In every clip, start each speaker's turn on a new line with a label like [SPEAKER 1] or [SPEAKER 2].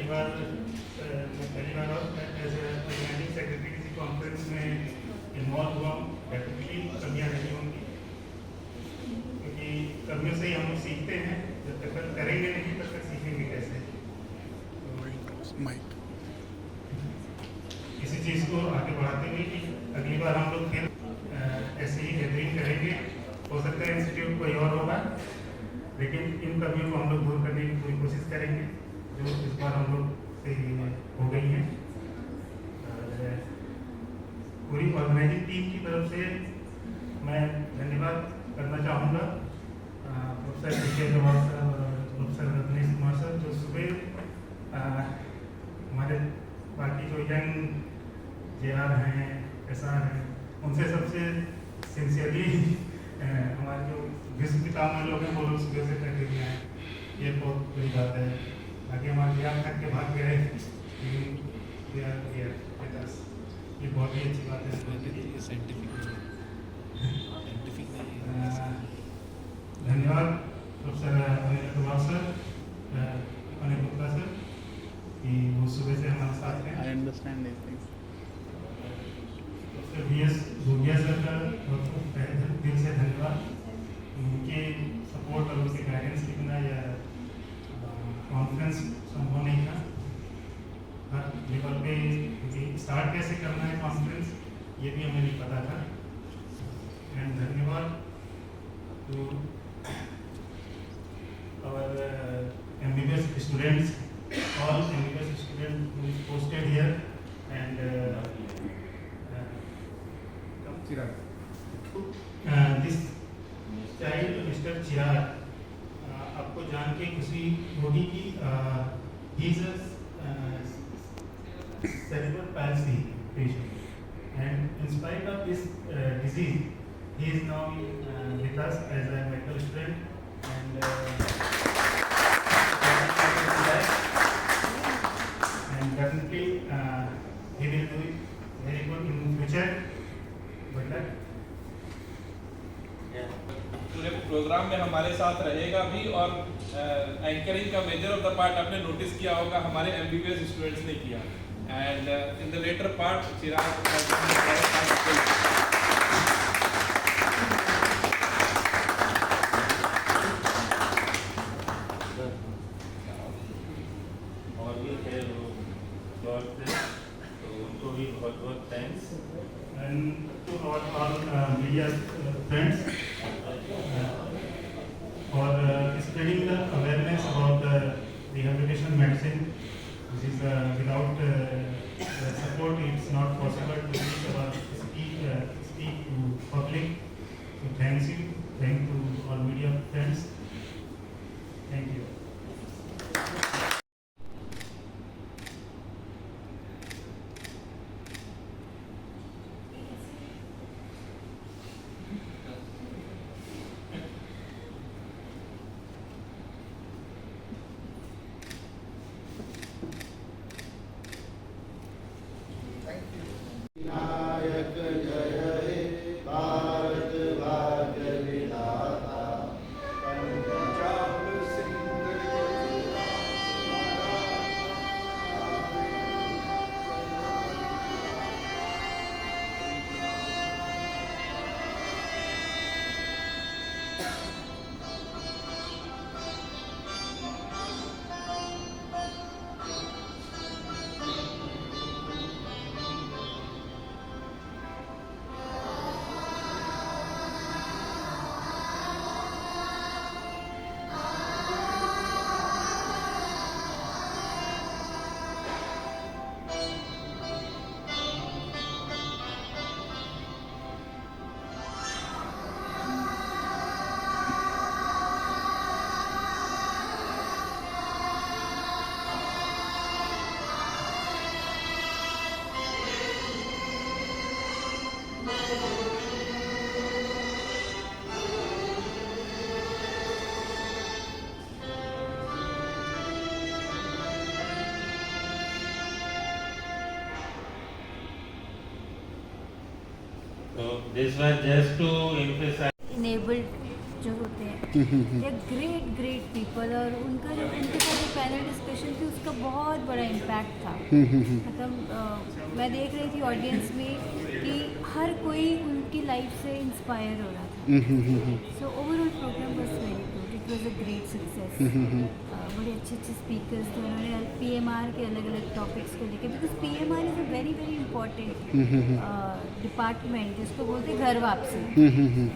[SPEAKER 1] बार as organising secretary किसी conference में involve हुआ हूँ। डेफिनेटली कमियाँ नहीं होंगी, क्योंकि कमियों से ही हम लोग सीखते हैं। जब तक करेंगे नहीं तब तक सीखेंगे कैसे। इसी चीज़ को आगे बढ़ाते हुए कि अगली बार हम लोग फिर ऐसे ही गैदरिंग करेंगे। हो सकता है इंस्टीट्यूट कोई और होगा, लेकिन इन कमियों को हम लोग दूर करने की पूरी कोशिश करेंगे जो इस बार हम लोग से हो गई हैं। पूरी ऑर्गेनाइजिंग टीम की तरफ से मैं धन्यवाद करना चाहूँगा प्रोफेसर विजय कुमार साहब और प्रोफेसर रत्नेश कुमार साहब, जो सुबह हमारे बाकी जो यंग JR हैं, SR हैं, उनसे सबसे सिंसियरली हमारे जो विश्व पितामह में लोग हैं वो लोग सुबह से करके भी आए। ये बहुत बड़ी बात है। बाकी हमारे JR तक के भाग गए, ये बहुत ही अच्छी बात है। धन्यवाद professor Anil Kumar sir, Anil Gupta sir, कि वो सुबह से हमारे साथ हैं।
[SPEAKER 2] I understand these things.
[SPEAKER 1] VS Bhuria sir का बहुत दिल से धन्यवाद। उनके सपोर्ट और उनके गाइडेंस के बिना यह कॉन्फ्रेंस संभव नहीं था। हर लेवल पे स्टार्ट कैसे करना है कॉन्फ्रेंस ये भी हमें नहीं पता था। एंड धन्यवाद to our MBBS students, all MBBS students who is posted here, and this child Mr. Chirag, आपको जान के खुशी होगी कि he is a cerebral palsy patient, and in spite of this disease he is now with us as a medical student, and definitely he will do it very good in future. Good luck.
[SPEAKER 3] पूरे program में हमारे साथ रहेगा भी, और anchoring का major of the part आपने notice किया होगा हमारे MBBS स्टूडेंट्स ने किया। And in the latter part Chirag
[SPEAKER 4] और भी थे लॉर्ड से, तो उनको भी बहुत बहुत thanks.
[SPEAKER 1] And to all media friends for spreading the awareness about the rehabilitation medicine. This is without support it's not possible to reach about speak to public. So thank you to all media friends. Thank you.
[SPEAKER 5] Vinayak जय हे भारत भाग्य विधाता, Punjab Sindh
[SPEAKER 4] So this was just to emphasize
[SPEAKER 6] enabled जो होते हैं
[SPEAKER 2] दे great great people, और उनका जो उनके साथ जो पैनल डिस्कशन थी उसका बहुत बड़ा इम्पैक्ट था। मतलब मैं देख रही थी ऑडियंस में कि हर कोई उनकी लाइफ से इंस्पायर हो रहा था। So overall programme was very good, it was a great success. बड़े अच्छे अच्छे स्पीकर्स थे, उन्होंने PMR के अलग अलग टॉपिक्स को लेकर, because PMR is a very very important department जिसको बोलते हैं घर वापसी।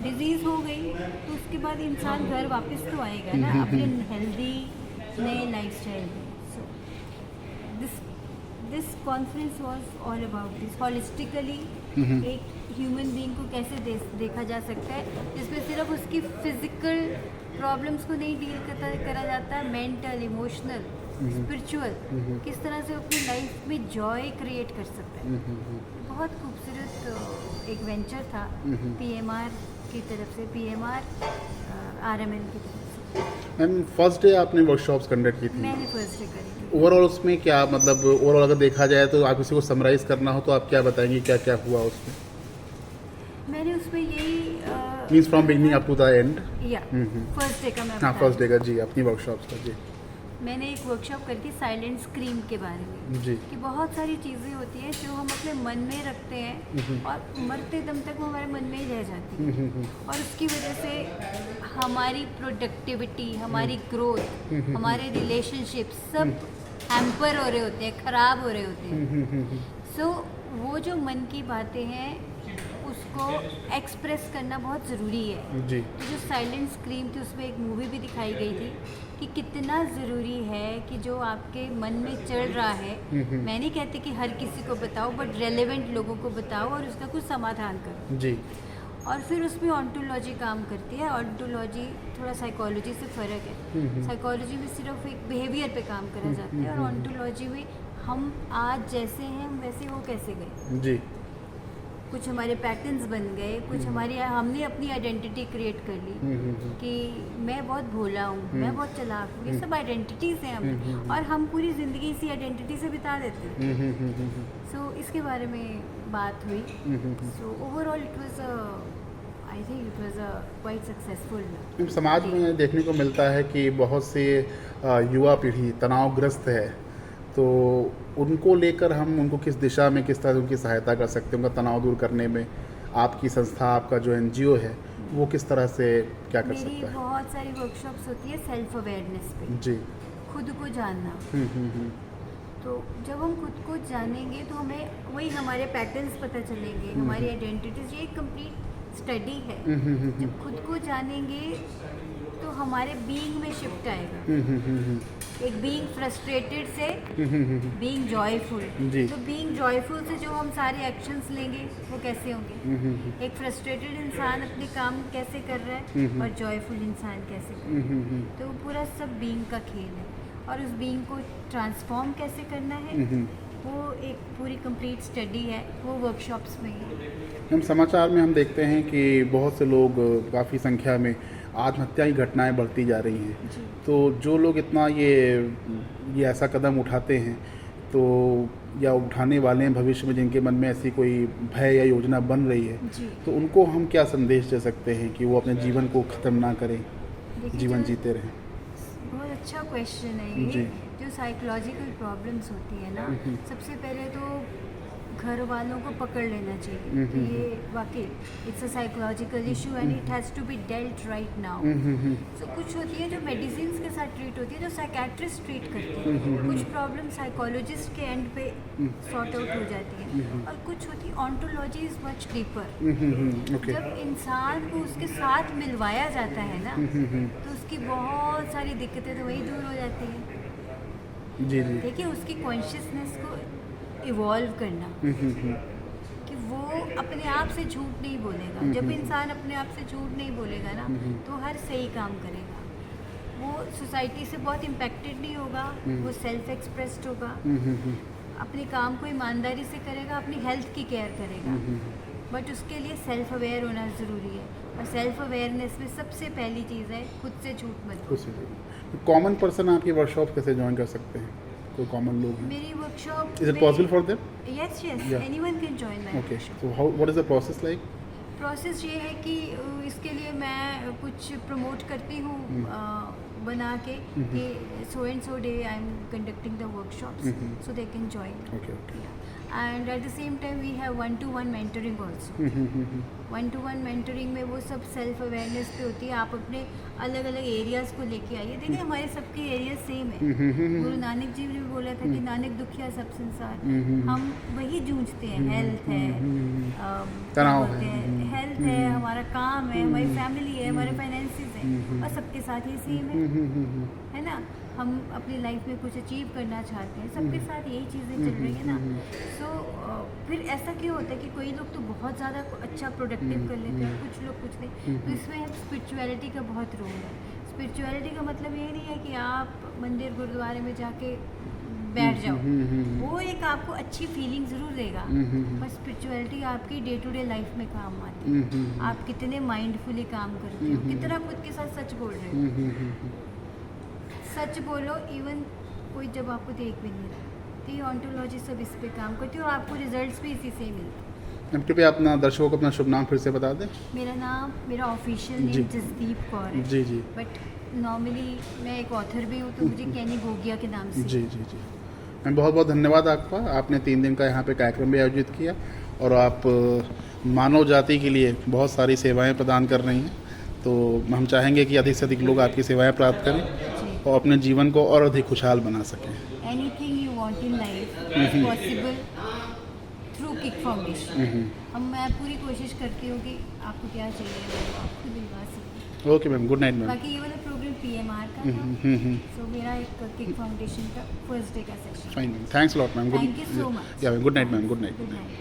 [SPEAKER 2] डिजीज़ हो गई तो उसके बाद इंसान घर वापस तो आएगा ना अपने हेल्दी नए लाइफस्टाइल में। So this conference was all about this, holistically एक ह्यूमन बीइंग को कैसे देखा जा सकता है, जिसमें सिर्फ उसकी फिजिकल प्रॉब्लम्स को नहीं डील करा जाता है, मेंटल, इमोशनल, स्पिरिचुअल, किस तरह से अपनी लाइफ में जॉय क्रिएट कर सकता है। बहुत खूबसूरत एक वेंचर था PMR की तरफ से, PMR RMN की तरफ से।
[SPEAKER 6] मैम फर्स्ट डे आपने वर्कशॉप्स कंडक्ट की थी,
[SPEAKER 2] मैंने फर्स्ट डे करी थी।
[SPEAKER 6] ओवरऑल उसमें क्या मतलब ओवरऑल अगर देखा जाए तो आप किसी को समराइज़ करना हो तो आप क्या बताएंगे, क्या क्या हुआ उसमें?
[SPEAKER 2] मैंने उसमें यही
[SPEAKER 6] means from beginning up to the end.
[SPEAKER 2] या फर्स्ट डे का मैं
[SPEAKER 6] हाँ, फर्स्ट डे का जी, अपनी वर्कशॉप्स का जी।
[SPEAKER 2] मैंने एक वर्कशॉप करी थी साइलेंट स्क्रीम के बारे में
[SPEAKER 6] जी।
[SPEAKER 2] कि बहुत सारी चीज़ें होती हैं जो हम अपने मन में रखते हैं और मरते दम तक वो हमारे मन में ही रह जाती है, और उसकी वजह से हमारी प्रोडक्टिविटी, हमारी ग्रोथ, हमारे रिलेशनशिप सब हैम्पर हो रहे होते हैं, ख़राब हो रहे होते हैं। सो वो जो मन की बातें हैं उसको एक्सप्रेस करना बहुत ज़रूरी है
[SPEAKER 6] जी।
[SPEAKER 2] तो जो साइलेंट स्क्रीन थी उसमें एक मूवी भी दिखाई गई थी कि कितना ज़रूरी है कि जो आपके मन में चल रहा है, मैं नहीं कहती कि हर किसी को बताओ, बट रेलेवेंट लोगों को बताओ और उसका कुछ समाधान करो
[SPEAKER 6] जी।
[SPEAKER 2] और फिर उसमें ऑन्टोलॉजी काम करती है। ऑन्टोलॉजी थोड़ा साइकोलॉजी से फ़र्क है। साइकोलॉजी में सिर्फ एक बिहेवियर पे काम करा जाता है, और ऑन्टोलॉजी में हम आज जैसे हैं हम वैसे हो कैसे गए,
[SPEAKER 6] जी।
[SPEAKER 2] कुछ हमारे पैटर्न्स बन गए, कुछ हमारी हमने अपनी आइडेंटिटी क्रिएट कर ली कि मैं बहुत भोला हूँ, मैं बहुत चालाक हूँ, ये सब आइडेंटिटीज़ हैं हमें, और हम पूरी ज़िंदगी इसी आइडेंटिटी से बिता देते हैं। सो इसके बारे में बात हुई। So overall it was I think it was quite successful.
[SPEAKER 6] समाज में देखने को मिलता है कि बहुत से युवा पीढ़ी तनावग्रस्त है, तो उनको लेकर हम उनको किस दिशा में किस तरह उनकी सहायता कर सकते हैं, उनका तनाव दूर करने में आपकी संस्था, आपका जो NGO है वो किस तरह से क्या कर सकता है?
[SPEAKER 2] बहुत सारी वर्कशॉप्स होती है सेल्फ अवेयरनेस पे,
[SPEAKER 6] जी।
[SPEAKER 2] खुद को जानना। तो जब हम खुद को जानेंगे तो हमें वही हमारे पैटर्न्स पता चलेंगे, हमारी आइडेंटिटीज। ये एक कंप्लीट स्टडी है। जब खुद को जानेंगे तो हमारे बीइंग में शिफ्ट आएगा, एक बीइंग फ्रस्ट्रेटेड से बीइंग जॉयफुल।
[SPEAKER 6] जी।
[SPEAKER 2] तो बीइंग जॉयफुल से जो हम सारे एक्शंस लेंगे वो कैसे होंगे, एक फ्रस्ट्रेटेड इंसान अपने काम कैसे कर रहा है और जॉयफुल इंसान कैसे कर रहा है, तो वो पूरा सब बीइंग का खेल है। और उस बीइंग को ट्रांसफॉर्म कैसे करना है वो एक पूरी कंप्लीट स्टडी है, वो वर्कशॉप्स में है।
[SPEAKER 6] हम समाचार में हम देखते हैं कि बहुत से लोग, काफ़ी संख्या में आत्महत्या की घटनाएं बढ़ती जा रही हैं। तो जो लोग इतना ये ऐसा कदम उठाते हैं तो या उठाने वाले हैं भविष्य में, जिनके मन में ऐसी कोई भय या योजना बन रही है, तो उनको हम क्या संदेश दे सकते हैं कि वो अपने जीवन को ख़त्म ना करें, जीवन जीते रहें?
[SPEAKER 2] बहुत अच्छा क्वेश्चन है ये। जो साइकोलॉजिकल प्रॉब्लम्स होती है ना, सबसे पहले तो घर वालों को पकड़ लेना चाहिए कि ये वाकई it's a psychological issue and it has to be dealt right now. So कुछ होती है जो मेडिसिन के साथ ट्रीट होती है, जो साइकेट्रिस्ट ट्रीट करते हैं, कुछ प्रॉब्लम साइकोलॉजिस्ट के एंड पे सॉर्ट आउट हो जाती है, और कुछ होती है ऑन्टोलॉजी इज मच डीपर। जब इंसान को उसके साथ मिलवाया जाता है ना, तो उसकी बहुत सारी दिक्कतें तो वही दूर हो जाती हैं।
[SPEAKER 6] जी।
[SPEAKER 2] देखिए, उसकी कॉन्शियसनेस को इवॉल्व करना कि वो अपने आप से झूठ नहीं बोलेगा। जब इंसान अपने आप से झूठ नहीं बोलेगा ना, तो हर सही काम करेगा, वो सोसाइटी से बहुत इम्पैक्टेड नहीं होगा, वो सेल्फ एक्सप्रेस्ड होगा, अपने काम को ईमानदारी से करेगा, अपनी हेल्थ की केयर करेगा। बट उसके लिए सेल्फ अवेयर होना ज़रूरी है, और सेल्फ अवेयरनेस में सबसे पहली चीज़ है खुद से झूठ मत बोलो।
[SPEAKER 6] कॉमन पर्सन आपकी वर्कशॉप कैसे ज्वाइन कर सकते हैं? कोई कॉमन लोग हैं?
[SPEAKER 2] मेरी workshop
[SPEAKER 6] Is it possible for them?
[SPEAKER 2] Yes,
[SPEAKER 6] Yeah.
[SPEAKER 2] anyone can join my
[SPEAKER 6] Okay.
[SPEAKER 2] workshop.
[SPEAKER 6] So what is the process like?
[SPEAKER 2] Process ये है कि इसके लिए मैं कुछ प्रमोट करती हूँ बना के कि so and so day I am conducting the workshops so they can join
[SPEAKER 6] okay okay
[SPEAKER 2] and at the same time we have 1-to-1 mentoring also 1-to-1 mentoring में वो सब सेल्फ अवेयरनेस पे होती है। आप अपने अलग अलग एरियाज़ को लेके आइए। देखिए हमारे सबके एरिया सेम है। गुरु नानक जी ने भी बोला था कि नानक दुखिया सब संसार, हम वही जूझते हैं। हेल्थ है,
[SPEAKER 6] तनाव
[SPEAKER 2] हेल्थ है, हमारा काम है, हमारी फैमिली है, हमारे फाइनेंसेस हैं, और सबके साथ ही सेम है ना। हम अपनी लाइफ में कुछ अचीव करना चाहते हैं, सबके साथ यही चीज़ें चल रही है ना। सो फिर ऐसा क्यों होता है कि कोई लोग तो बहुत ज़्यादा अच्छा प्रोडक्टिव कर लेते हैं, कुछ लोग कुछ नहीं। तो इसमें स्पिरिचुअलिटी का बहुत रोल है। स्पिरिचुअलिटी का मतलब ये नहीं है कि आप मंदिर गुरुद्वारे में जाके बैठ जाओ, वो एक आपको अच्छी फीलिंग ज़रूर देगा, पर स्पिरिचुअलिटी आपकी डे टू डे लाइफ में काम आती है। आप कितने माइंडफुली काम करते हो, कितना खुद के साथ सच बोल रहे हो। सच बोलो, इवन कोई जब आपको देख भी नहीं रहा। तो ये ऑन्टोलॉजी सब इस पे काम करती है और आपको रिजल्ट्स भी इसी से ही मिलते हैं।
[SPEAKER 6] मैम कृपया अपना दर्शकों को अपना शुभ नाम फिर से बता दें।
[SPEAKER 2] मेरा ऑफिशियल
[SPEAKER 6] जी।
[SPEAKER 2] नेम जसदीप कौर है।
[SPEAKER 6] जी जी
[SPEAKER 2] बट नॉर्मली मैं एक ऑथर भी हूँ, तो मुझे कैनी गोगिया के नाम से।
[SPEAKER 6] जी जी जी मैम बहुत बहुत धन्यवाद आपका। आपने 3 दिन का यहाँ पे कार्यक्रम भी आयोजित किया और आप मानव जाति के लिए बहुत सारी सेवाएं प्रदान कर रही हैं। तो हम चाहेंगे कि अधिक से अधिक लोग आपकी सेवाएं प्राप्त करें और अपने जीवन को और अधिक खुशहाल बना सकें।
[SPEAKER 2] Anything you want in life is possible through kick foundation. मैं पूरी कोशिश करती हूँ कि आपको क्या चाहिए वो आपको दिलवा सकें।
[SPEAKER 6] Okay ma'am, good night ma'am.
[SPEAKER 2] बाकी ये वाला प्रोग्राम PMR का था, सो मेरा एक किक फाउंडेशन का फर्स्ट डे का session.
[SPEAKER 6] Fine ma'am, thanks lot ma'am.
[SPEAKER 2] Thank you so much.
[SPEAKER 6] या good night ma'am, good night.
[SPEAKER 2] Good night.